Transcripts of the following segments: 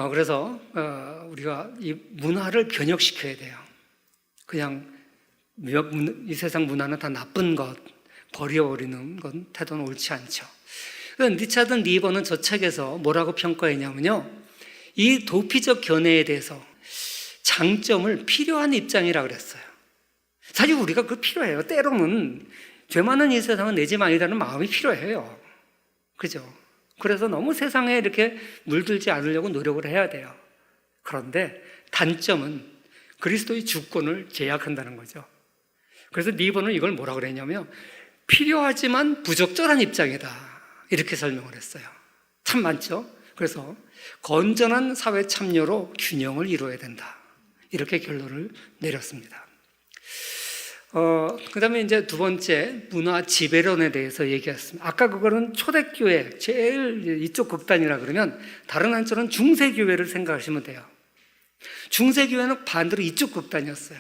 그래서 우리가 이 문화를 변혁시켜야 돼요. 그냥 이 세상 문화는 다 나쁜 것, 버려버리는 건 태도는 옳지 않죠. 리차드 니버는 저 책에서 뭐라고 평가했냐면요, 이 도피적 견해에 대해서 장점을 필요한 입장이라 그랬어요. 사실 우리가 그거 필요해요. 때로는 죄 많은 이 세상은 내 집 아니라는 마음이 필요해요. 그죠? 그래서 너무 세상에 이렇게 물들지 않으려고 노력을 해야 돼요. 그런데 단점은 그리스도의 주권을 제약한다는 거죠. 그래서 니버는 이걸 뭐라 그랬냐면 필요하지만 부적절한 입장이다, 이렇게 설명을 했어요. 참 많죠? 그래서 건전한 사회 참여로 균형을 이루어야 된다, 이렇게 결론을 내렸습니다. 그 다음에 이제 두 번째, 문화 지배론에 대해서 얘기했습니다. 아까 그거는 초대교회, 제일 이쪽 극단이라 그러면 다른 한쪽은 중세교회를 생각하시면 돼요. 중세교회는 반대로 이쪽 극단이었어요.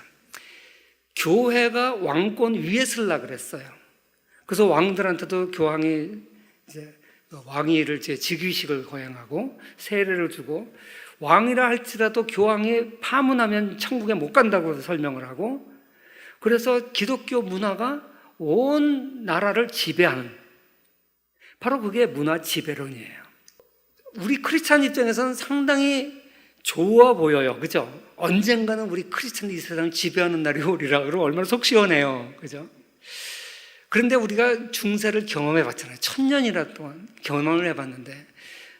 교회가 왕권 위에 서려고 그랬어요. 그래서 왕들한테도 교황이 이제 왕위를 즉위식을 거행하고 세례를 주고, 왕이라 할지라도 교황이 파문하면 천국에 못 간다고 설명을 하고, 그래서 기독교 문화가 온 나라를 지배하는, 바로 그게 문화 지배론이에요. 우리 크리스찬 입장에서는 상당히 좋아 보여요. 그죠? 언젠가는 우리 크리스찬이 이 세상을 지배하는 날이 오리라 그러면 얼마나 속 시원해요. 그죠? 그런데 우리가 중세를 경험해 봤잖아요. 1000년이나 동안 경험을 해봤는데,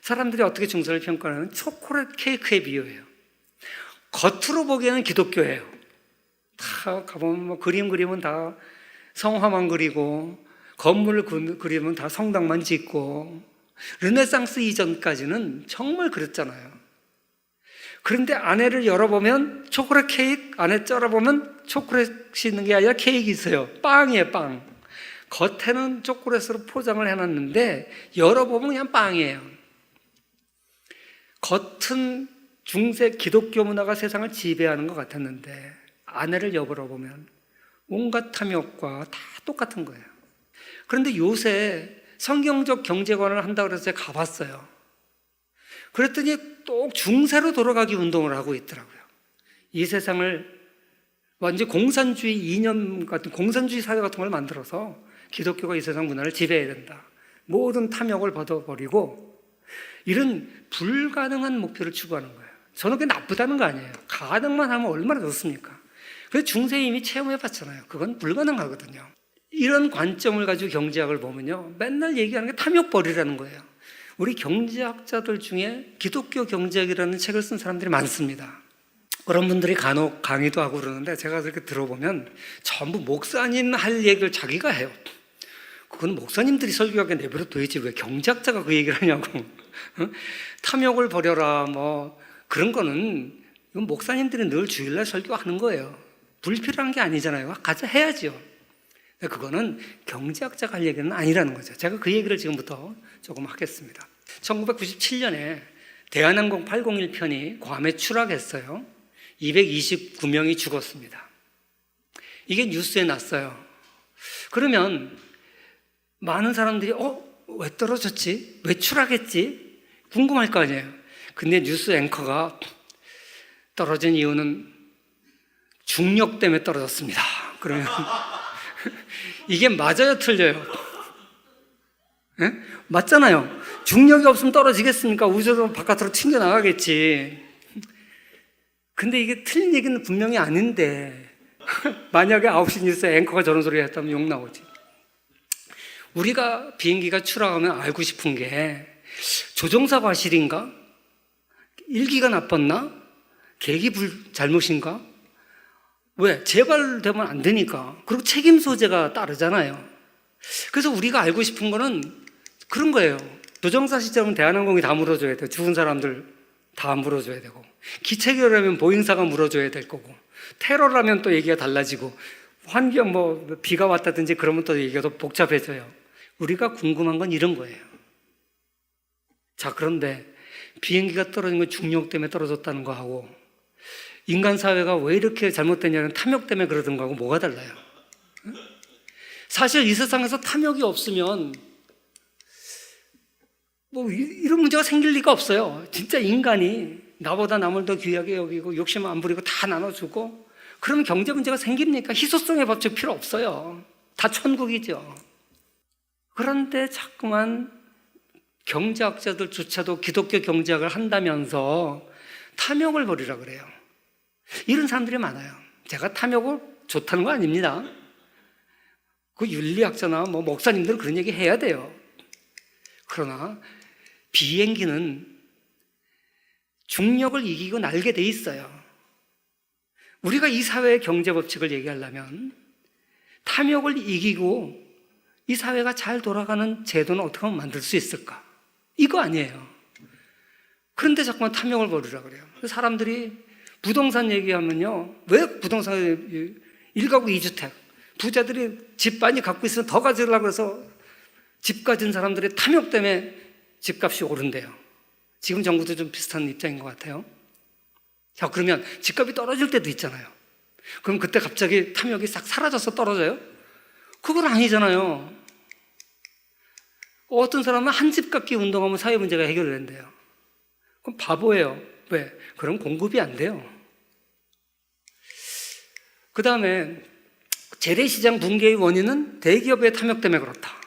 사람들이 어떻게 중세를 평가하냐면 초콜릿 케이크에 비유해요. 겉으로 보기에는 기독교예요. 다 가보면 뭐 그림 그리면 다 성화만 그리고, 건물을 그리면 다 성당만 짓고, 르네상스 이전까지는 정말 그랬잖아요. 그런데 안에를 열어보면 초콜릿 케이크, 안에 쩔어보면 초콜릿이 있는 게 아니라 케이크 있어요. 빵이에요, 빵. 겉에는 초콜릿으로 포장을 해놨는데 열어보면 그냥 빵이에요. 겉은 중세 기독교 문화가 세상을 지배하는 것 같았는데 안에를 열어보면 온갖 탐욕과 다 똑같은 거예요. 그런데 요새 성경적 경제관을 한다고 해서 제가 가봤어요. 그랬더니 또 중세로 돌아가기 운동을 하고 있더라고요. 이 세상을 완전 공산주의 이념 같은, 공산주의 사회 같은 걸 만들어서 기독교가 이 세상 문화를 지배해야 된다, 모든 탐욕을 벗어버리고, 이런 불가능한 목표를 추구하는 거예요. 저는 그게 나쁘다는 거 아니에요. 가능만 하면 얼마나 좋습니까? 그래서 중세에 이미 체험해 봤잖아요. 그건 불가능하거든요. 이런 관점을 가지고 경제학을 보면요, 맨날 얘기하는 게 탐욕벌이라는 거예요. 우리 경제학자들 중에 기독교 경제학이라는 책을 쓴 사람들이 많습니다. 그런 분들이 간혹 강의도 하고 그러는데, 제가 그렇게 들어보면 전부 목사님 할 얘기를 자기가 해요. 그건 목사님들이 설교하게 내버려 둬야지 왜 경제학자가 그 얘기를 하냐고. 탐욕을 버려라 뭐 그런 거는 이건 목사님들이 늘 주일날 설교하는 거예요. 불필요한 게 아니잖아요. 가서 해야죠. 그거는 경제학자가 할 얘기는 아니라는 거죠. 제가 그 얘기를 지금부터 조금 하겠습니다. 1997년에 대한항공 801편이 괌에 추락했어요. 229명이 죽었습니다. 이게 뉴스에 났어요. 그러면 많은 사람들이 왜 떨어졌지? 왜 추락했지? 궁금할 거 아니에요. 근데 뉴스 앵커가 떨어진 이유는 중력 때문에 떨어졌습니다. 그러면 이게 맞아요, 틀려요? 네? 맞잖아요. 중력이 없으면 떨어지겠습니까? 우주로 바깥으로 튕겨나가겠지. 근데 이게 틀린 얘기는 분명히 아닌데 만약에 9시 뉴스에 앵커가 저런 소리 했다면 욕 나오지. 우리가 비행기가 추락하면 알고 싶은 게 조종사 과실인가? 일기가 나빴나? 계기 잘못인가? 왜? 재발되면 안 되니까. 그리고 책임 소재가 따르잖아요. 그래서 우리가 알고 싶은 거는 그런 거예요. 조종사 시점은 대한항공이 다 물어줘야 돼요. 죽은 사람들 다 물어줘야 되고, 기체결함이면 보잉사가 물어줘야 될 거고, 테러라면 또 얘기가 달라지고, 환경 비가 왔다든지 그러면 또 얘기가 더 복잡해져요. 우리가 궁금한 건 이런 거예요. 자, 그런데 비행기가 떨어진 건 중력 때문에 떨어졌다는 거하고, 인간 사회가 왜 이렇게 잘못됐냐는 탐욕 때문에 그러던 거하고 뭐가 달라요? 사실 이 세상에서 탐욕이 없으면 뭐 이런 문제가 생길 리가 없어요. 진짜 인간이 나보다 남을 더 귀하게 여기고 욕심 안 부리고 다 나눠주고 그러면 경제 문제가 생깁니까? 희소성의 법칙 필요 없어요. 다 천국이죠. 그런데 자꾸만 경제학자들조차도 기독교 경제학을 한다면서 탐욕을 벌이라 그래요. 이런 사람들이 많아요. 제가 탐욕을 좋다는 거 아닙니다. 그 윤리학자나 뭐 목사님들은 그런 얘기 해야 돼요. 그러나 비행기는 중력을 이기고 날게 돼 있어요. 우리가 이 사회의 경제 법칙을 얘기하려면 탐욕을 이기고 이 사회가 잘 돌아가는 제도는 어떻게 하면 만들 수 있을까? 이거 아니에요. 그런데 자꾸만 탐욕을 벌이라 그래요. 사람들이 부동산 얘기하면요, 왜 부동산 1가구 2주택 부자들이 집 많이 갖고 있으면 더 가지려고 해서 집 가진 사람들의 탐욕 때문에 집값이 오른대요. 지금 정부도 좀 비슷한 입장인 것 같아요. 자, 그러면 집값이 떨어질 때도 있잖아요. 그럼 그때 갑자기 탐욕이 싹 사라져서 떨어져요? 그건 아니잖아요. 어떤 사람은 한 집 갚기 운동하면 사회 문제가 해결된대요. 그럼 바보예요. 왜? 그럼 공급이 안 돼요. 그 다음에 재래시장 붕괴의 원인은 대기업의 탐욕 때문에 그렇다.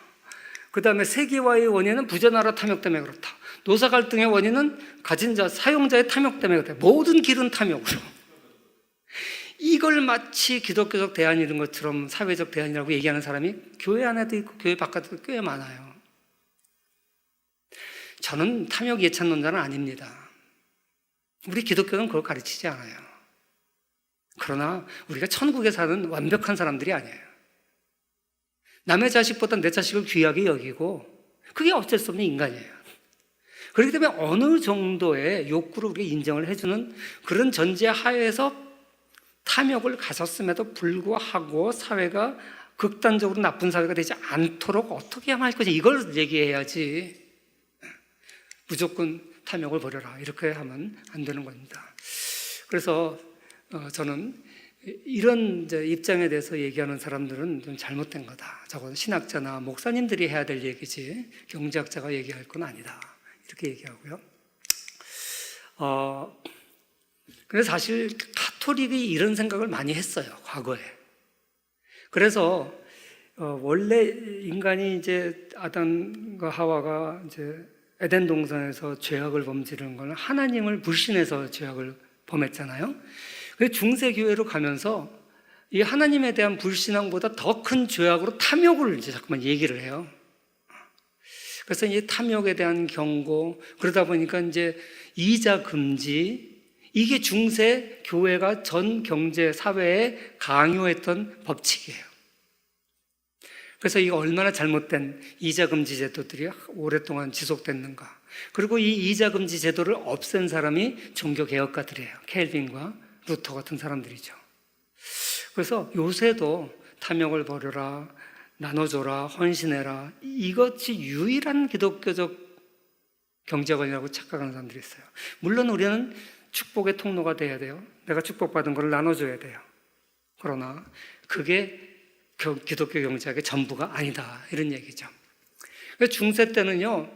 그 다음에 세계화의 원인은 부자나라 탐욕 때문에 그렇다. 노사 갈등의 원인은 가진 자, 사용자의 탐욕 때문에 그렇다. 모든 길은 탐욕으로. 이걸 마치 기독교적 대안이 이런 것처럼 사회적 대안이라고 얘기하는 사람이 교회 안에도 있고 교회 바깥에도 꽤 많아요. 저는 탐욕 예찬론자는 아닙니다. 우리 기독교는 그걸 가르치지 않아요. 그러나 우리가 천국에 사는 완벽한 사람들이 아니에요. 남의 자식보다 내 자식을 귀하게 여기고 그게 어쩔 수 없는 인간이에요. 그렇기 때문에 어느 정도의 욕구를 우리가 인정을 해주는 그런 전제 하에서 탐욕을 가졌음에도 불구하고 사회가 극단적으로 나쁜 사회가 되지 않도록 어떻게 하면 할 거지, 이걸 얘기해야지. 무조건 탐욕을 버려라 이렇게 하면 안 되는 겁니다. 그래서 저는 이런 입장에 대해서 얘기하는 사람들은 좀 잘못된 거다. 저건 신학자나 목사님들이 해야 될 얘기지 경제학자가 얘기할 건 아니다. 이렇게 얘기하고요. 근데 사실 가톨릭이 이런 생각을 많이 했어요, 과거에. 그래서 원래 인간이 이제 아담과 하와가 이제 에덴 동산에서 죄악을 범지는 건 하나님을 불신해서 죄악을 범했잖아요. 그래서 중세 교회로 가면서 이 하나님에 대한 불신앙보다 더 큰 죄악으로 탐욕을 이제 자꾸만 얘기를 해요. 그래서 이 탐욕에 대한 경고, 그러다 보니까 이제 이자 금지, 이게 중세 교회가 전 경제 사회에 강요했던 법칙이에요. 그래서 이거 얼마나 잘못된 이자 금지 제도들이 오랫동안 지속됐는가. 그리고 이 이자 금지 제도를 없앤 사람이 종교 개혁가들이에요. 켈빈과 루터 같은 사람들이죠. 그래서 요새도 탐욕을 버려라, 나눠줘라, 헌신해라, 이것이 유일한 기독교적 경제관이라고 착각하는 사람들이 있어요. 물론 우리는 축복의 통로가 돼야 돼요. 내가 축복받은 걸 나눠줘야 돼요. 그러나 그게 기독교 경제학의 전부가 아니다, 이런 얘기죠. 중세 때는요,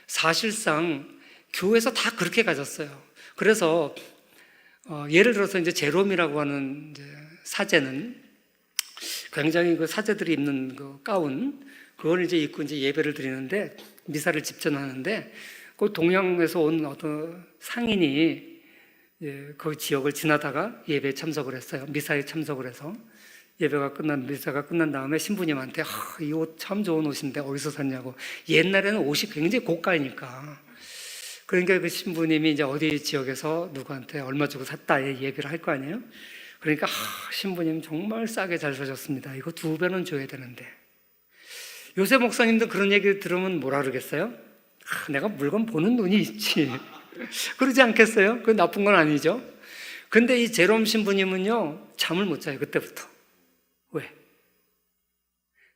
사실상 교회에서 다 그렇게 가졌어요. 그래서 예를 들어서 이제 제롬이라고 하는 이제 사제는 굉장히 그 사제들이 입는 그 가운, 그걸 이제 입고 이제 예배를 드리는데, 미사를 집전하는데, 그 동양에서 온 어떤 상인이 그 지역을 지나다가 예배에 참석을 했어요. 미사에 참석을 해서. 미사가 끝난 다음에 신부님한테 이 옷 참 좋은 옷인데 어디서 샀냐고. 옛날에는 옷이 굉장히 고가니까. 그러니까 그 신부님이 이제 어디 지역에서 누구한테 얼마 주고 샀다 얘기를 할 거 아니에요. 그러니까 신부님 정말 싸게 잘 사셨습니다. 이거 2배는 줘야 되는데. 요새 목사님들 그런 얘기 들으면 뭐라 그러겠어요? 내가 물건 보는 눈이 있지. 그러지 않겠어요? 그건 나쁜 건 아니죠. 근데 이 제롬 신부님은요, 잠을 못 자요, 그때부터. 왜?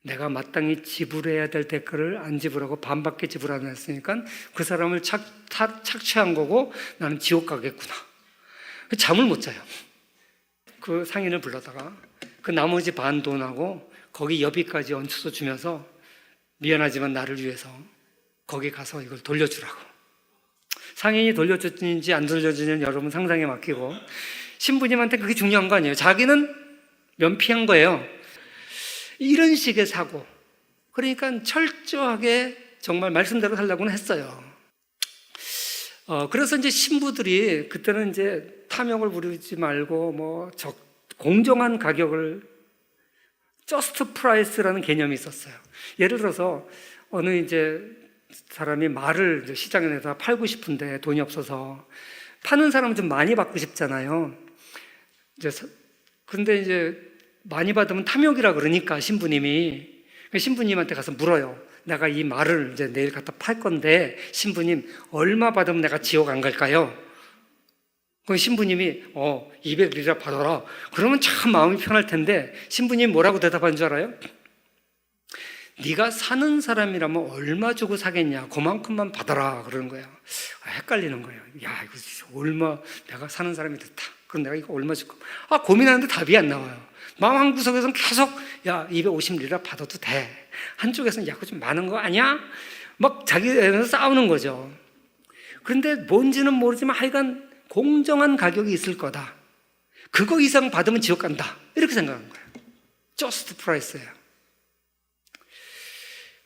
내가 마땅히 지불해야 될 대가를 안 지불하고 반밖에 지불 안 했으니까 그 사람을 착취한 거고 나는 지옥 가겠구나. 잠을 못 자요. 그 상인을 불러다가 그 나머지 반 돈하고 거기 여비까지 얹혀서 주면서 미안하지만 나를 위해서 거기 가서 이걸 돌려주라고. 상인이 돌려줬는지 안 돌려주는지 여러분 상상에 맡기고, 신부님한테 그게 중요한 거 아니에요. 자기는 면피한 거예요. 이런 식의 사고. 그러니까 철저하게 정말 말씀대로 살라고는 했어요. 그래서 이제 신부들이 그때는 이제 탐욕을 부리지 말고 공정한 가격을 just price라는 개념이 있었어요. 예를 들어서 어느 이제 사람이 말을 이제 시장에 내다 팔고 싶은데 돈이 없어서 파는 사람은 좀 많이 받고 싶잖아요. 근데 이제 많이 받으면 탐욕이라 그러니까 신부님한테 가서 물어요. 내가 이 말을 이제 내일 갖다 팔 건데 신부님 얼마 받으면 내가 지옥 안 갈까요? 그럼 신부님이 200리라 받아라. 그러면 참 마음이 편할 텐데 신부님 뭐라고 대답한 줄 알아요? 네가 사는 사람이라면 얼마 주고 사겠냐? 그만큼만 받아라 그러는 거예요. 헷갈리는 거예요. 야, 이거 얼마, 내가 사는 사람이 됐다. 그럼 내가 이거 얼마 줄까? 고민하는데 답이 안 나와요. 마음 한 구석에서는 계속 250리라 받아도 돼. 한쪽에서는 그거 좀 많은 거 아니야? 막 자기애에서 싸우는 거죠. 그런데 뭔지는 모르지만 하여간 공정한 가격이 있을 거다. 그거 이상 받으면 지옥 간다. 이렇게 생각한 거예요. just price예요.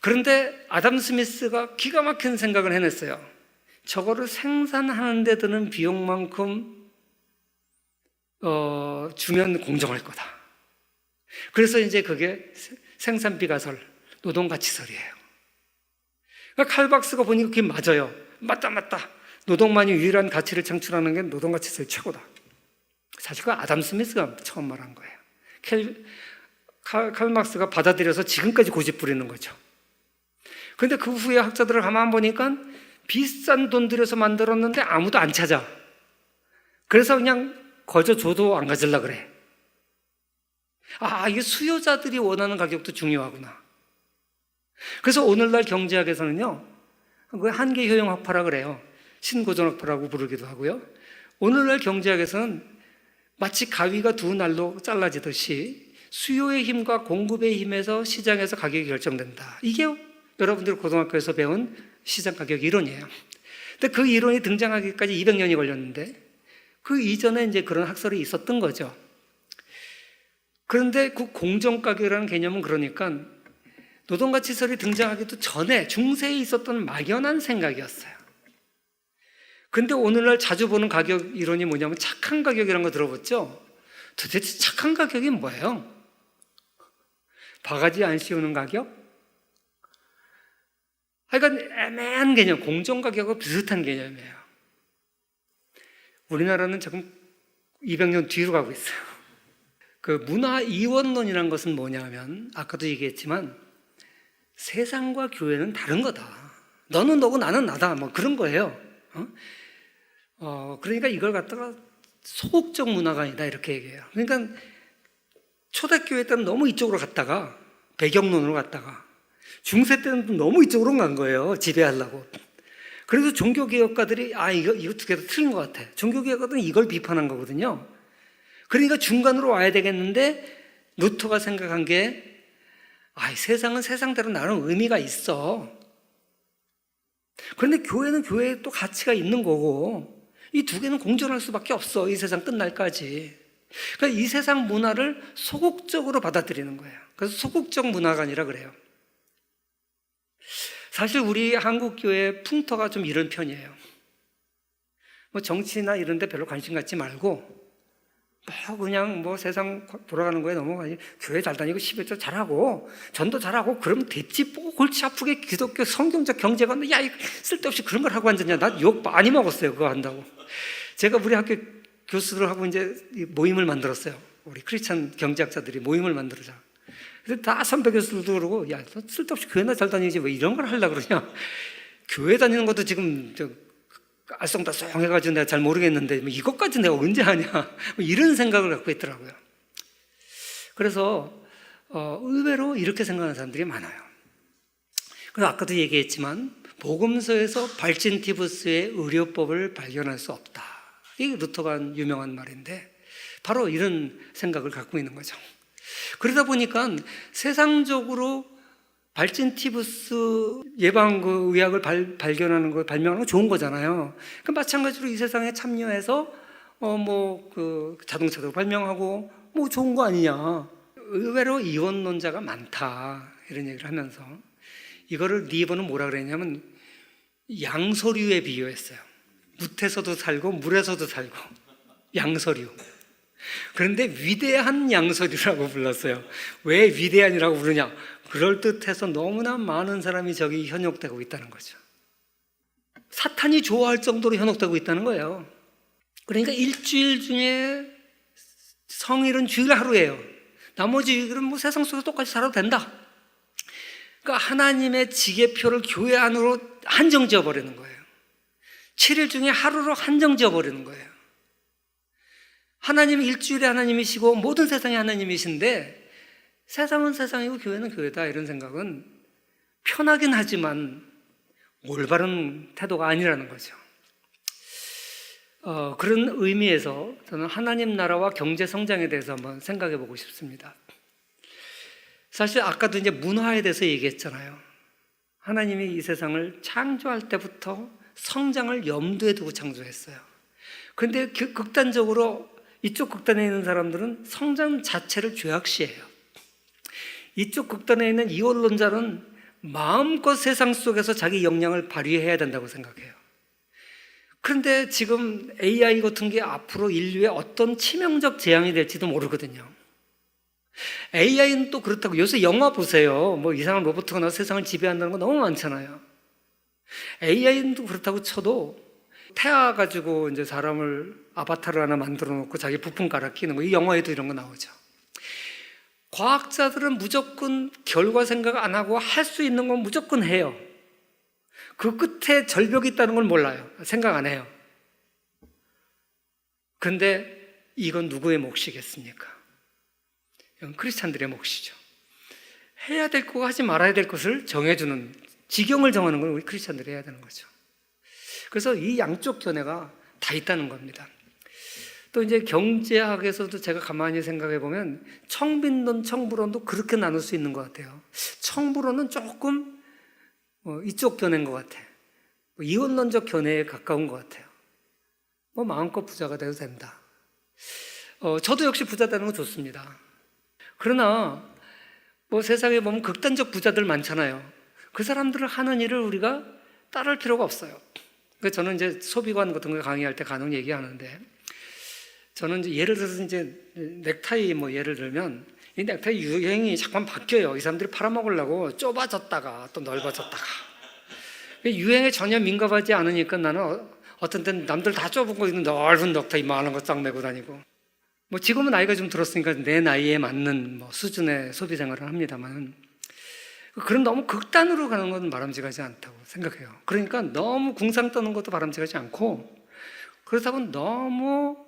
그런데 아담 스미스가 기가 막힌 생각을 해냈어요. 저거를 생산하는 데 드는 비용만큼 주면 공정할 거다. 그래서 이제 그게 생산비가설, 노동가치설이에요. 그러니까 칼박스가 보니까 그게 맞아요. 맞다. 노동만이 유일한 가치를 창출하는 게 노동가치설이 최고다. 사실 그 아담 스미스가 처음 말한 거예요. 칼 막스가 받아들여서 지금까지 고집 부리는 거죠. 그런데 그 후에 학자들을 가만 보니까 비싼 돈 들여서 만들었는데 아무도 안 찾아. 그래서 그냥 거저 줘도 안 가질라 그래. 이게 수요자들이 원하는 가격도 중요하구나. 그래서 오늘날 경제학에서는요, 그 한계 효용 학파라 그래요. 신고전 학파라고 부르기도 하고요. 오늘날 경제학에서는 마치 가위가 두 날로 잘라지듯이 수요의 힘과 공급의 힘에서 시장에서 가격이 결정된다. 이게 여러분들 고등학교에서 배운 시장 가격 이론이에요. 근데 그 이론이 등장하기까지 200년이 걸렸는데 그 이전에 이제 그런 학설이 있었던 거죠. 그런데 그 공정가격이라는 개념은 그러니까 노동가치설이 등장하기도 전에 중세에 있었던 막연한 생각이었어요. 근데 오늘날 자주 보는 가격 이론이 뭐냐면 착한 가격이라는 거 들어봤죠? 도대체 착한 가격이 뭐예요? 바가지 안 씌우는 가격? 하여간 애매한 개념, 공정가격과 비슷한 개념이에요. 우리나라는 지금 200년 뒤로 가고 있어요. 그 문화 이원론이라는 것은 뭐냐면 아까도 얘기했지만 세상과 교회는 다른 거다. 너는 너고 나는 나다. 그런 거예요. 그러니까 이걸 갖다가 소극적 문화가 아니다 이렇게 얘기해요. 그러니까 초대교회 때는 너무 이쪽으로 갔다가 배경론으로 갔다가 중세 때는 너무 이쪽으로 간 거예요. 지배하려고. 그래서 종교개혁가들이 이거 두 개 다 틀린 것 같아. 종교개혁가들은 이걸 비판한 거거든요. 그러니까 중간으로 와야 되겠는데 루터가 생각한 게 세상은 세상대로 나름 의미가 있어. 그런데 교회는 교회에 또 가치가 있는 거고 이 두 개는 공존할 수밖에 없어. 이 세상 끝날까지. 그러니까 이 세상 문화를 소극적으로 받아들이는 거예요. 그래서 소극적 문화관이라 그래요. 사실 우리 한국 교회 풍토가 좀 이런 편이에요. 정치나 이런 데 별로 관심 갖지 말고 그냥 세상 돌아가는 거에 넘어가니 교회 잘 다니고 11조 잘하고 전도 잘하고 그러면 됐지. 골치 아프게 기독교 성경적 경제가 이거 쓸데없이 그런 걸 하고 앉았냐. 나 욕 많이 먹었어요. 그거 한다고. 제가 우리 학교 교수들하고 이제 모임을 만들었어요. 우리 크리스찬 경제학자들이 모임을 만들자. 그래서 다 선배 교수들도 그러고 너 쓸데없이 교회나 잘 다니지 왜 이런 걸 하려고 그러냐. 교회 다니는 것도 지금 알쏭달쏭 해가지고 내가 잘 모르겠는데 이것까지 내가 언제 하냐 이런 생각을 갖고 있더라고요. 그래서 의외로 이렇게 생각하는 사람들이 많아요. 그래서 아까도 얘기했지만 복음서에서 발진티부스의 의료법을 발견할 수 없다. 이게 루터가 한 유명한 말인데 바로 이런 생각을 갖고 있는 거죠. 그러다 보니까 세상적으로 발진티부스 예방 그 의학을 발견하는 거, 발명하는 거 좋은 거잖아요. 그 마찬가지로 이 세상에 참여해서 그 자동차도 발명하고 뭐 좋은 거 아니냐. 의외로 이원론자가 많다 이런 얘기를 하면서 이거를 니버는 뭐라 그랬냐면 양서류에 비유했어요. 묻에서도 살고 물에서도 살고 양서류. 그런데 위대한 양서류라고 불렀어요. 왜 위대한이라고 부르냐? 그럴듯해서 너무나 많은 사람이 저기 현혹되고 있다는 거죠. 사탄이 좋아할 정도로 현혹되고 있다는 거예요. 그러니까 일주일 중에 성일은 주일 하루예요. 나머지 일은 뭐 세상 속에서 똑같이 살아도 된다. 그러니까 하나님의 지계표를 교회 안으로 한정 지어버리는 거예요. 7일 중에 하루로 한정 지어버리는 거예요. 하나님은 일주일에 하나님이시고 모든 세상이 하나님이신데 세상은 세상이고 교회는 교회다 이런 생각은 편하긴 하지만 올바른 태도가 아니라는 거죠. 그런 의미에서 저는 하나님 나라와 경제 성장에 대해서 한번 생각해 보고 싶습니다. 사실 아까도 이제 문화에 대해서 얘기했잖아요. 하나님이 이 세상을 창조할 때부터 성장을 염두에 두고 창조했어요. 그런데 극단적으로 이쪽 극단에 있는 사람들은 성장 자체를 죄악시해요. 이쪽 극단에 있는 이원론자는 마음껏 세상 속에서 자기 역량을 발휘해야 된다고 생각해요. 그런데 지금 AI 같은 게 앞으로 인류에 어떤 치명적 재앙이 될지도 모르거든요. AI는 또 그렇다고 요새 영화 보세요. 뭐 이상한 로봇가 나와서 세상을 지배한다는 거 너무 많잖아요. AI는 또 그렇다고 쳐도 태아 가지고 이제 사람을 아바타를 하나 만들어 놓고 자기 부품 갈아 끼는 거, 이 영화에도 이런 거 나오죠. 과학자들은 무조건 결과 생각 안 하고 할 수 있는 건 무조건 해요. 그 끝에 절벽이 있다는 걸 몰라요. 생각 안 해요. 그런데 이건 누구의 몫이겠습니까? 이건 크리스찬들의 몫이죠. 해야 될 거고 하지 말아야 될 것을 정해주는, 지경을 정하는 건 우리 크리스찬들이 해야 되는 거죠. 그래서 이 양쪽 견해가 다 있다는 겁니다. 또 이제 경제학에서도 제가 가만히 생각해 보면 청빈론, 청부론도 그렇게 나눌 수 있는 것 같아요. 청부론은 조금 이쪽 견해인 것 같아. 이원론적 견해에 가까운 것 같아요. 마음껏 부자가 돼도 된다. 저도 역시 부자 되는 거 좋습니다. 그러나 세상에 보면 극단적 부자들 많잖아요. 그 사람들을 하는 일을 우리가 따를 필요가 없어요. 그래서 저는 이제 소비관 같은 거 강의할 때 간혹 얘기하는데, 저는 이제 예를 들어서 이제 넥타이 예를 들면 이 넥타이 유행이 잠깐 바뀌어요. 이 사람들이 팔아먹으려고 좁아졌다가 또 넓어졌다가. 유행에 전혀 민감하지 않으니까 나는 어떤 때는 남들 다 좁은 거 있는 넓은 넥타이 많은 거 딱 메고 다니고. 지금은 나이가 좀 들었으니까 내 나이에 맞는 수준의 소비 생활을 합니다만, 그런 너무 극단으로 가는 건 바람직하지 않다고 생각해요. 그러니까 너무 궁상 떠는 것도 바람직하지 않고, 그렇다고 너무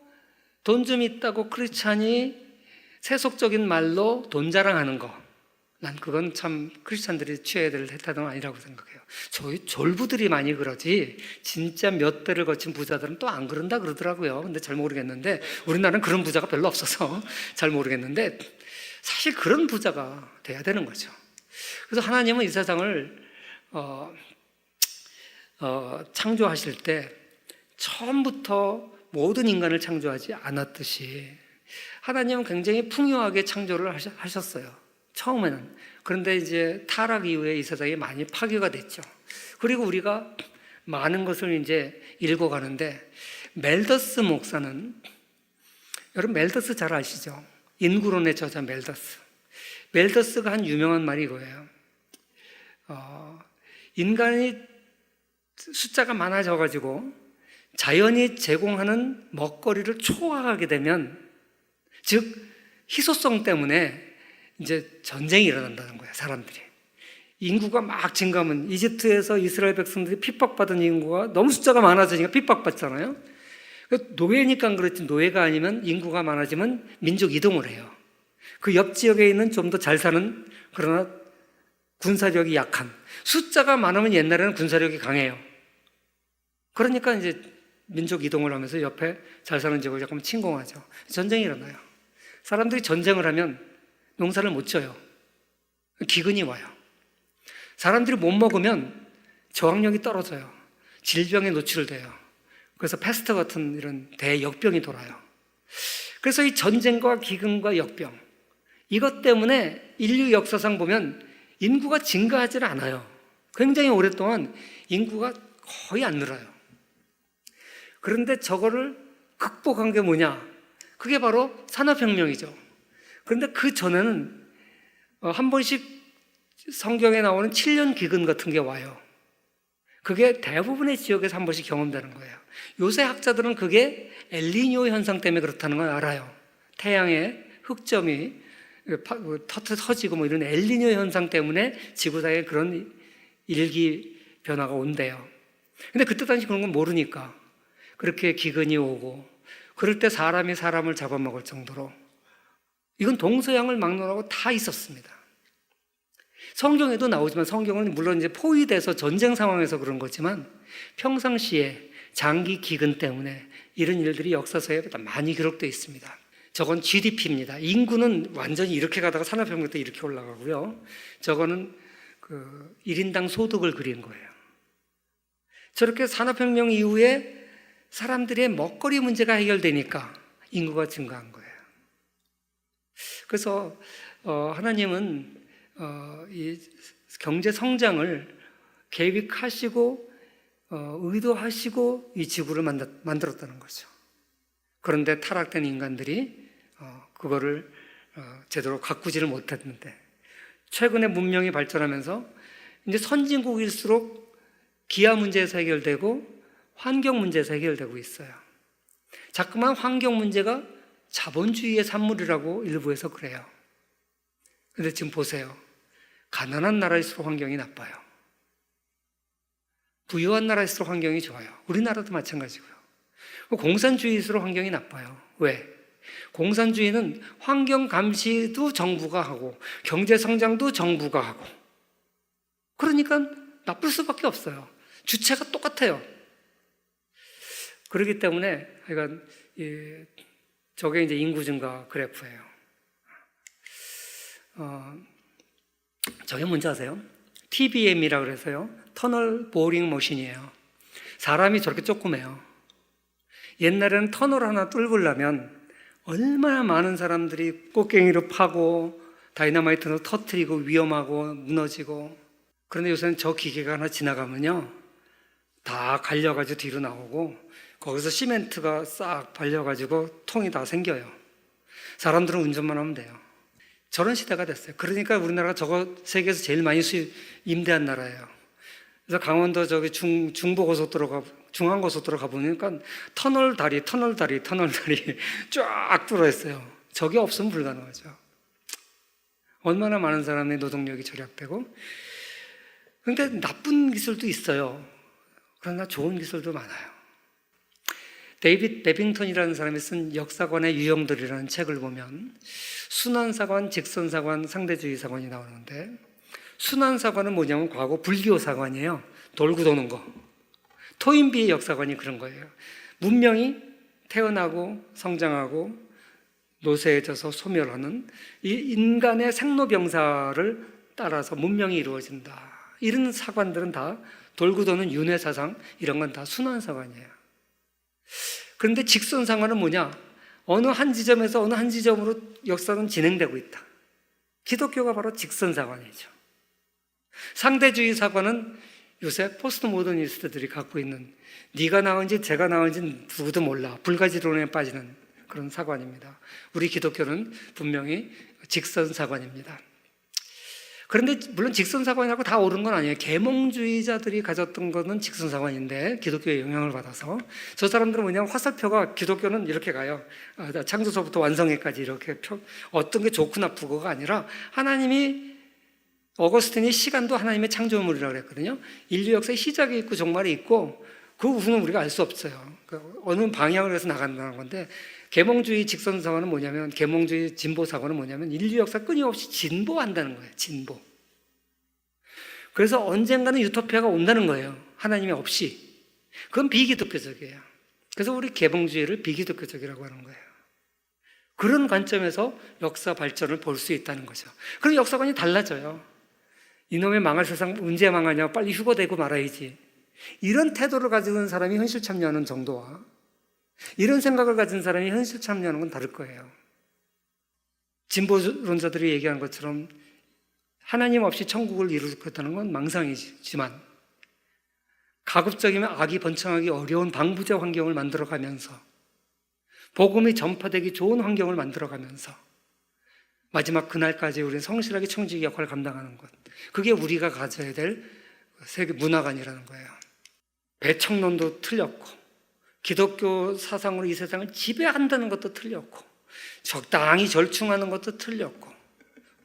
돈 좀 있다고 크리스찬이 세속적인 말로 돈 자랑하는 거, 난 그건 참 크리스찬들이 취해야 될 태도는 아니라고 생각해요. 저희 졸부들이 많이 그러지 진짜 몇 대를 거친 부자들은 또 안 그런다 그러더라고요. 근데 잘 모르겠는데, 우리나라는 그런 부자가 별로 없어서 잘 모르겠는데, 사실 그런 부자가 돼야 되는 거죠. 그래서 하나님은 이 세상을 창조하실 때 처음부터 모든 인간을 창조하지 않았듯이 하나님은 굉장히 풍요하게 창조를 하셨어요. 처음에는. 그런데 이제 타락 이후에 이 세상이 많이 파괴가 됐죠. 그리고 우리가 많은 것을 이제 읽어가는데, 멜더스 목사는, 여러분 멜더스 잘 아시죠? 인구론의 저자 멜더스가 한 유명한 말이 이거예요. 인간이 숫자가 많아져가지고 자연이 제공하는 먹거리를 초과하게 되면, 즉 희소성 때문에 이제 전쟁이 일어난다는 거예요. 사람들이 인구가 막 증가하면, 이집트에서 이스라엘 백성들이 핍박받은 인구가 너무 숫자가 많아지니까 핍박받잖아요. 노예니까 그렇지, 노예가 아니면 인구가 많아지면 민족 이동을 해요. 그 옆 지역에 있는 좀 더 잘 사는, 그러나 군사력이 약한, 숫자가 많으면 옛날에는 군사력이 강해요. 그러니까 이제 민족 이동을 하면서 옆에 잘 사는 지역을 잠깐 침공하죠. 전쟁이 일어나요. 사람들이 전쟁을 하면 농사를 못 져요. 기근이 와요. 사람들이 못 먹으면 저항력이 떨어져요. 질병에 노출돼요. 그래서 패스트 같은 이런 대역병이 돌아요. 그래서 이 전쟁과 기근과 역병, 이것 때문에 인류 역사상 보면 인구가 증가하지는 않아요. 굉장히 오랫동안 인구가 거의 안 늘어요. 그런데 저거를 극복한 게 뭐냐? 그게 바로 산업혁명이죠. 그런데 그 전에는 한 번씩 성경에 나오는 7년 기근 같은 게 와요. 그게 대부분의 지역에서 한 번씩 경험되는 거예요. 요새 학자들은 그게 엘니뇨 현상 때문에 그렇다는 걸 알아요. 태양의 흑점이 터지고 뭐 이런 엘니뇨 현상 때문에 지구상에 그런 일기 변화가 온대요. 근데 그때 당시 그런 건 모르니까 그렇게 기근이 오고, 그럴 때 사람이 사람을 잡아먹을 정도로, 이건 동서양을 막론하고 다 있었습니다. 성경에도 나오지만, 성경은 물론 이제 포위돼서 전쟁 상황에서 그런 거지만 평상시에 장기 기근 때문에 이런 일들이 역사서에 많이 기록되어 있습니다. 저건 GDP입니다. 인구는 완전히 이렇게 가다가 산업혁명 때 이렇게 올라가고요. 저거는 그 1인당 소득을 그린 거예요. 저렇게 산업혁명 이후에 사람들의 먹거리 문제가 해결되니까 인구가 증가한 거예요. 그래서 하나님은 이 경제 성장을 계획하시고 의도하시고 이 지구를 만들었다는 거죠. 그런데 타락된 인간들이 그거를 제대로 가꾸지를 못했는데, 최근에 문명이 발전하면서 이제 선진국일수록 기아 문제에서 해결되고 환경 문제에서 해결되고 있어요. 자꾸만 환경 문제가 자본주의의 산물이라고 일부에서 그래요. 근데 지금 보세요. 가난한 나라일수록 환경이 나빠요. 부유한 나라일수록 환경이 좋아요. 우리나라도 마찬가지고요. 공산주의일수록 환경이 나빠요. 왜? 공산주의는 환경 감시도 정부가 하고 경제 성장도 정부가 하고, 그러니까 나쁠 수밖에 없어요. 주체가 똑같아요. 그렇기 때문에 그러니까 저게 이제 인구 증가 그래프예요. 저게 뭔지 아세요? TBM이라고 그래서요. 터널 보링 머신이에요. 사람이 저렇게 조그매요. 옛날에는 터널 하나 뚫으려면 얼마나 많은 사람들이 꽃갱이로 파고 다이너마이트로 터뜨리고 위험하고 무너지고. 그런데 요새는 저 기계가 하나 지나가면요, 다 갈려가지고 뒤로 나오고 거기서 시멘트가 싹 발려가지고 통이 다 생겨요. 사람들은 운전만 하면 돼요. 저런 시대가 됐어요. 그러니까 우리나라가 저거 세계에서 제일 많이 임대한 나라예요. 그래서 강원도 저기 중앙고속도로 가보니까 터널 다리 쫙 뚫어 있어요. 저게 없으면 불가능하죠. 얼마나 많은 사람의 노동력이 절약되고. 그런데 나쁜 기술도 있어요. 그러나 좋은 기술도 많아요. 데이빗 베빙턴이라는 사람이 쓴 역사관의 유형들이라는 책을 보면 순환사관, 직선사관, 상대주의사관이 나오는데, 순환사관은 뭐냐면 과거 불교 사관이에요. 돌고 도는 거. 토인비의 역사관이 그런 거예요. 문명이 태어나고 성장하고 노쇠해져서 소멸하는 이 인간의 생로병사를 따라서 문명이 이루어진다. 이런 사관들은 다 돌고 도는 윤회사상, 이런 건 다 순환사관이에요. 그런데 직선사관은 뭐냐? 어느 한 지점에서 어느 한 지점으로 역사는 진행되고 있다. 기독교가 바로 직선사관이죠. 상대주의 사관은 요새 포스트 모더니스트들이 갖고 있는, 네가 나은지 제가 나은지 누구도 몰라, 불가지론에 빠지는 그런 사관입니다. 우리 기독교는 분명히 직선사관입니다. 그런데 물론 직선사관이라고 다 옳은 건 아니에요. 계몽주의자들이 가졌던 거는 직선사관인데 기독교의 영향을 받아서, 저 사람들은 뭐냐면 화살표가, 기독교는 이렇게 가요. 창조서부터 완성회까지 이렇게 어떤 게 좋고 나쁘고가 아니라, 하나님이, 어거스틴이 시간도 하나님의 창조물이라고 그랬거든요. 인류 역사의 시작이 있고 종말이 있고 그 후는 우리가 알 수 없어요. 어느 방향을 해서 나간다는 건데, 계몽주의 직선사관은 뭐냐면, 계몽주의 진보사관은 뭐냐면 인류 역사 끊임없이 진보한다는 거예요. 진보. 그래서 언젠가는 유토피아가 온다는 거예요. 하나님이 없이. 그건 비기독교적이에요. 그래서 우리 계몽주의를 비기독교적이라고 하는 거예요. 그런 관점에서 역사 발전을 볼 수 있다는 거죠. 그럼 역사관이 달라져요. 이놈의 망할 세상 언제 망하냐, 빨리 휴거되고 말아야지, 이런 태도를 가지고 있는 사람이 현실 참여하는 정도와 이런 생각을 가진 사람이 현실 참여하는 건 다를 거예요. 진보론자들이 얘기하는 것처럼 하나님 없이 천국을 이루겠다는 건 망상이지만, 가급적이면 악이 번창하기 어려운 방부제 환경을 만들어가면서, 복음이 전파되기 좋은 환경을 만들어가면서 마지막 그날까지 우리는 성실하게 청지기 역할을 감당하는 것, 그게 우리가 가져야 될 세계 문화관이라는 거예요. 배청론도 틀렸고, 기독교 사상으로 이 세상을 지배한다는 것도 틀렸고, 적당히 절충하는 것도 틀렸고,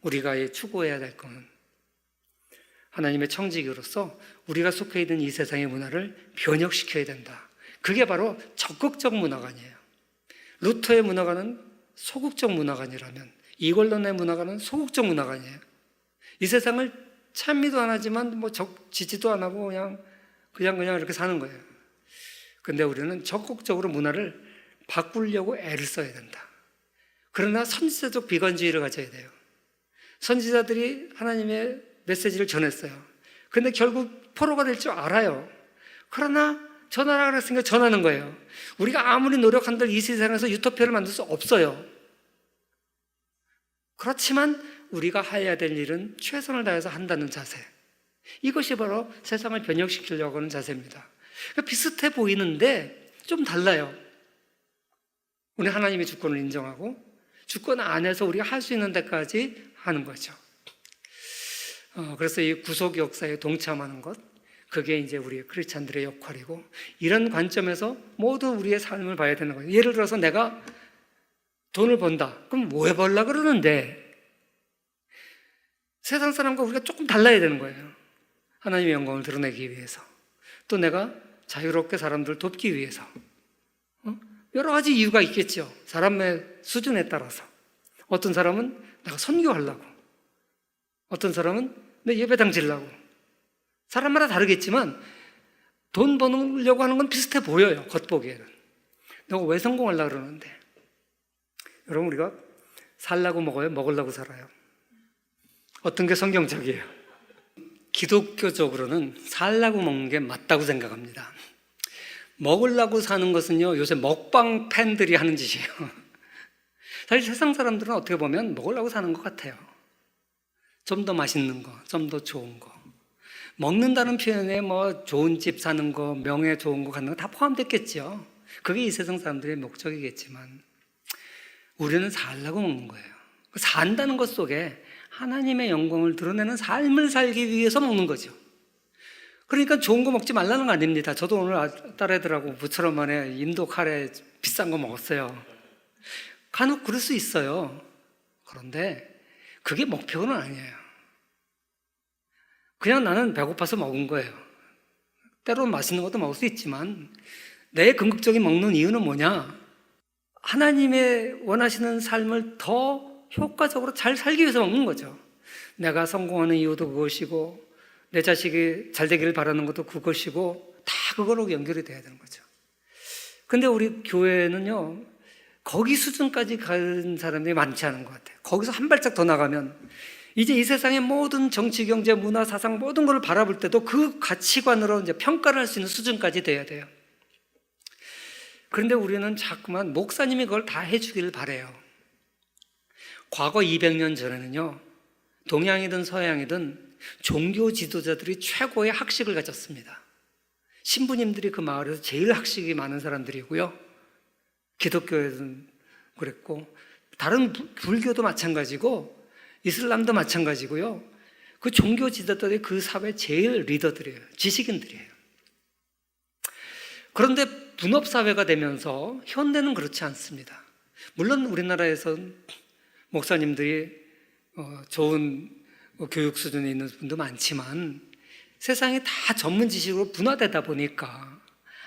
우리가 추구해야 될 것은 하나님의 청지기로서 우리가 속해 있는 이 세상의 문화를 변혁시켜야 된다. 그게 바로 적극적 문화관이에요. 루터의 문화관은 소극적 문화관이라면 이걸론의 문화관은 소극적 문화관이에요. 이 세상을 찬미도 안 하지만 지지도 안 하고 그냥 이렇게 사는 거예요. 근데 우리는 적극적으로 문화를 바꾸려고 애를 써야 된다. 그러나 선지자적 비관주의를 가져야 돼요. 선지자들이 하나님의 메시지를 전했어요. 근데 결국 포로가 될 줄 알아요. 그러나 전하라 그랬으니까 전하는 거예요. 우리가 아무리 노력한들 이 세상에서 유토피아를 만들 수 없어요. 그렇지만 우리가 해야 될 일은 최선을 다해서 한다는 자세, 이것이 바로 세상을 변혁시키려고 하는 자세입니다. 그러니까 비슷해 보이는데 좀 달라요. 우리 하나님의 주권을 인정하고 주권 안에서 우리가 할 수 있는 데까지 하는 거죠. 그래서 이 구속 역사에 동참하는 것, 그게 이제 우리 크리스찬들의 역할이고, 이런 관점에서 모두 우리의 삶을 봐야 되는 거예요. 예를 들어서 내가 돈을 번다. 그럼 왜 벌라 그러는데? 세상 사람과 우리가 조금 달라야 되는 거예요. 하나님의 영광을 드러내기 위해서. 또 내가 자유롭게 사람들을 돕기 위해서. 여러 가지 이유가 있겠죠. 사람의 수준에 따라서. 어떤 사람은 내가 선교하려고, 어떤 사람은 내 예배당 지려고. 사람마다 다르겠지만 돈 버는 하는 건 비슷해 보여요, 겉보기에는. 내가 왜 성공하려고 그러는데? 여러분, 우리가 살라고 먹어요? 먹으려고 살아요? 어떤 게 성경적이에요? 기독교적으로는 살라고 먹는 게 맞다고 생각합니다. 먹으려고 사는 것은요, 요새 먹방 팬들이 하는 짓이에요. 사실 세상 사람들은 어떻게 보면 먹으려고 사는 것 같아요. 좀 더 맛있는 거, 좀 더 좋은 거. 먹는다는 표현에 좋은 집 사는 거, 명예 좋은 거 갖는 거 다 포함됐겠죠. 그게 이 세상 사람들의 목적이겠지만, 우리는 살라고 먹는 거예요. 산다는 것 속에 하나님의 영광을 드러내는 삶을 살기 위해서 먹는 거죠. 그러니까 좋은 거 먹지 말라는 거 아닙니다. 저도 오늘 딸애들하고 부처럼 만에 인도 카레 비싼 거 먹었어요. 간혹 그럴 수 있어요. 그런데 그게 목표는 아니에요. 그냥 나는 배고파서 먹은 거예요. 때로는 맛있는 것도 먹을 수 있지만, 내 궁극적인 먹는 이유는 뭐냐? 하나님의 원하시는 삶을 더 효과적으로 잘 살기 위해서 먹는 거죠. 내가 성공하는 이유도 그것이고, 내 자식이 잘 되기를 바라는 것도 그것이고, 다 그거로 연결이 돼야 되는 거죠. 근데 우리 교회는요, 거기 수준까지 간 사람들이 많지 않은 것 같아요. 거기서 한 발짝 더 나가면 이제 이 세상의 모든 정치, 경제, 문화, 사상 모든 걸 바라볼 때도 그 가치관으로 이제 평가를 할 수 있는 수준까지 돼야 돼요. 그런데 우리는 자꾸만 목사님이 그걸 다 해주기를 바래요. 과거 200년 전에는요, 동양이든 서양이든 종교 지도자들이 최고의 학식을 가졌습니다. 신부님들이 그 마을에서 제일 학식이 많은 사람들이고요, 기독교에는 그랬고, 다른 불교도 마찬가지고 이슬람도 마찬가지고요, 그 종교 지도자들이 그 사회 제일 리더들이에요. 지식인들이에요. 그런데 분업사회가 되면서 현대는 그렇지 않습니다. 물론 우리나라에선 목사님들이 좋은 교육 수준에 있는 분도 많지만, 세상이 다 전문 지식으로 분화되다 보니까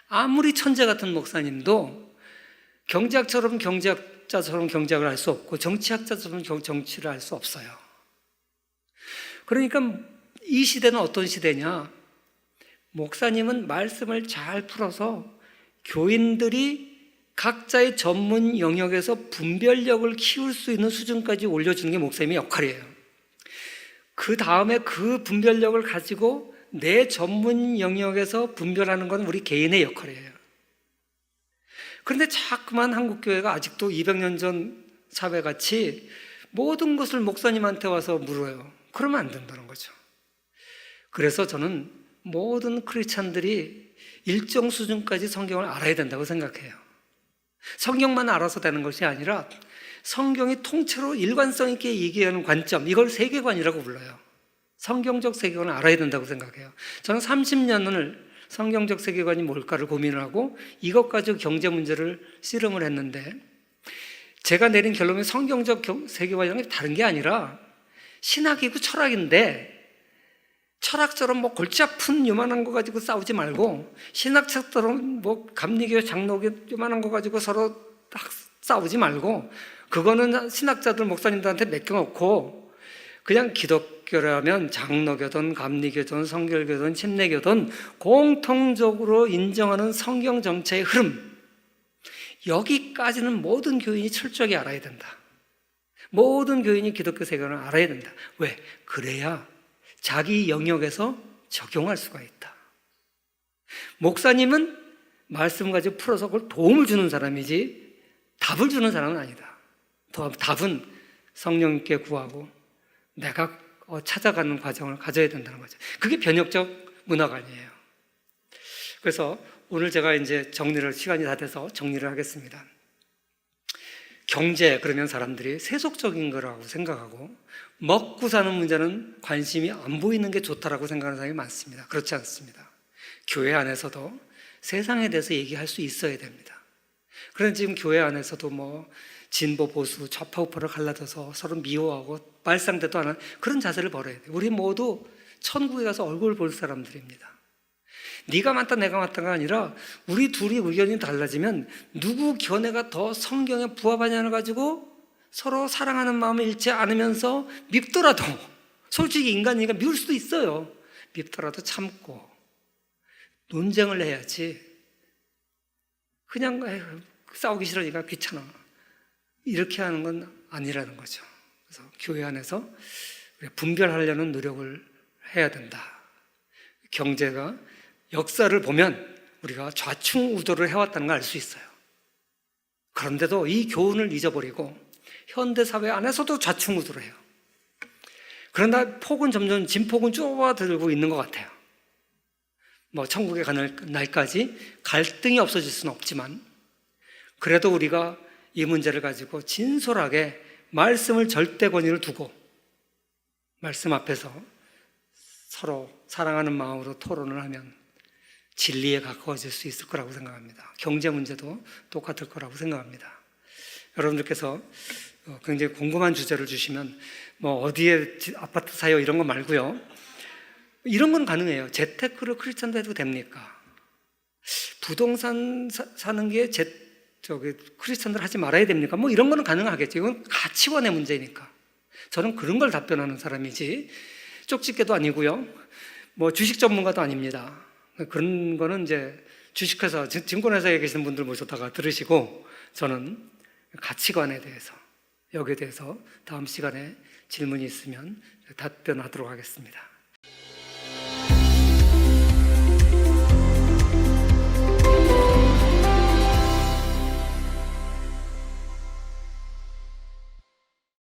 아무리 천재 같은 목사님도 경제학자처럼 경제학을 할 수 없고, 정치학자처럼 정치를 할 수 없어요. 그러니까 이 시대는 어떤 시대냐? 목사님은 말씀을 잘 풀어서 교인들이 각자의 전문 영역에서 분별력을 키울 수 있는 수준까지 올려주는 게 목사님의 역할이에요. 그 다음에 그 분별력을 가지고 내 전문 영역에서 분별하는 건 우리 개인의 역할이에요. 그런데 자꾸만 한국교회가 아직도 200년 전 사회같이 모든 것을 목사님한테 와서 물어요. 그러면 안 된다는 거죠. 그래서 저는 모든 크리스찬들이 일정 수준까지 성경을 알아야 된다고 생각해요. 성경만 알아서 되는 것이 아니라 성경이 통째로 일관성 있게 얘기하는 관점, 이걸 세계관이라고 불러요. 성경적 세계관을 알아야 된다고 생각해요. 저는 30년을 성경적 세계관이 뭘까를 고민을 하고 이것 가지고 경제 문제를 씨름을 했는데, 제가 내린 결론은 성경적 세계관이랑 다른 게 아니라 신학이고 철학인데, 철학처럼 뭐 골치 아픈 요만한 거 가지고 싸우지 말고 신학처럼 뭐 감리교 장로교 요만한 거 가지고 서로 딱 싸우지 말고, 그거는 신학자들 목사님들한테 맡겨놓고 그냥 기독교라면 장로교든 감리교든 성결교든 침례교든 공통적으로 인정하는 성경 정체의 흐름, 여기까지는 모든 교인이 철저하게 알아야 된다. 모든 교인이 기독교 세계관을 알아야 된다. 왜? 그래야 자기 영역에서 적용할 수가 있다. 목사님은 말씀 가지고 풀어서 그걸 도움을 주는 사람이지 답을 주는 사람은 아니다. 답은 성령님께 구하고 내가 찾아가는 과정을 가져야 된다는 거죠. 그게 변혁적 문화관이에요. 그래서 오늘 제가 이제 시간이 다 돼서 정리를 하겠습니다. 경제, 그러면 사람들이 세속적인 거라고 생각하고 먹고 사는 문제는 관심이 안 보이는 게 좋다라고 생각하는 사람이 많습니다. 그렇지 않습니다. 교회 안에서도 세상에 대해서 얘기할 수 있어야 됩니다. 그런데 지금 교회 안에서도 뭐 진보, 보수, 좌파, 우파를 갈라져서 서로 미워하고 말상대도 안 하는 그런 자세를 버려야 돼요. 우리 모두 천국에 가서 얼굴 볼 사람들입니다. 네가 맞다 내가 맞다가 아니라 우리 둘이 의견이 달라지면 누구 견해가 더 성경에 부합하냐를 가지고 서로 사랑하는 마음을 잃지 않으면서 밉더라도, 솔직히 인간이니까 미울 수도 있어요. 밉더라도 참고 논쟁을 해야지 그냥 싸우기 싫으니까 귀찮아 이렇게 하는 건 아니라는 거죠. 그래서 교회 안에서 분별하려는 노력을 해야 된다. 경제가 역사를 보면 우리가 좌충우돌을 해왔다는 걸 알 수 있어요. 그런데도 이 교훈을 잊어버리고 현대사회 안에서도 좌충우돌을 해요. 그러나 폭은 점점 진폭은 좁아들고 있는 것 같아요. 뭐 천국에 가는 날까지 갈등이 없어질 수는 없지만, 그래도 우리가 이 문제를 가지고 진솔하게 말씀을 절대 권위를 두고 말씀 앞에서 서로 사랑하는 마음으로 토론을 하면 진리에 가까워질 수 있을 거라고 생각합니다. 경제 문제도 똑같을 거라고 생각합니다. 여러분들께서 굉장히 궁금한 주제를 주시면 뭐 어디에 아파트 사요 이런 거 말고요, 이런 건 가능해요. 재테크를 크리스찬도 해도 됩니까? 부동산 사는 게 크리스찬들 하지 말아야 됩니까? 뭐 이런 거는 가능하겠죠. 이건 가치관의 문제니까. 저는 그런 걸 답변하는 사람이지 쪽집게도 아니고요, 뭐 주식 전문가도 아닙니다. 그런 거는 이제 주식회사, 증권회사에 계시는 분들 모셔다가 들으시고, 저는 가치관에 대해서, 여기에 대해서 다음 시간에 질문이 있으면 답변하도록 하겠습니다.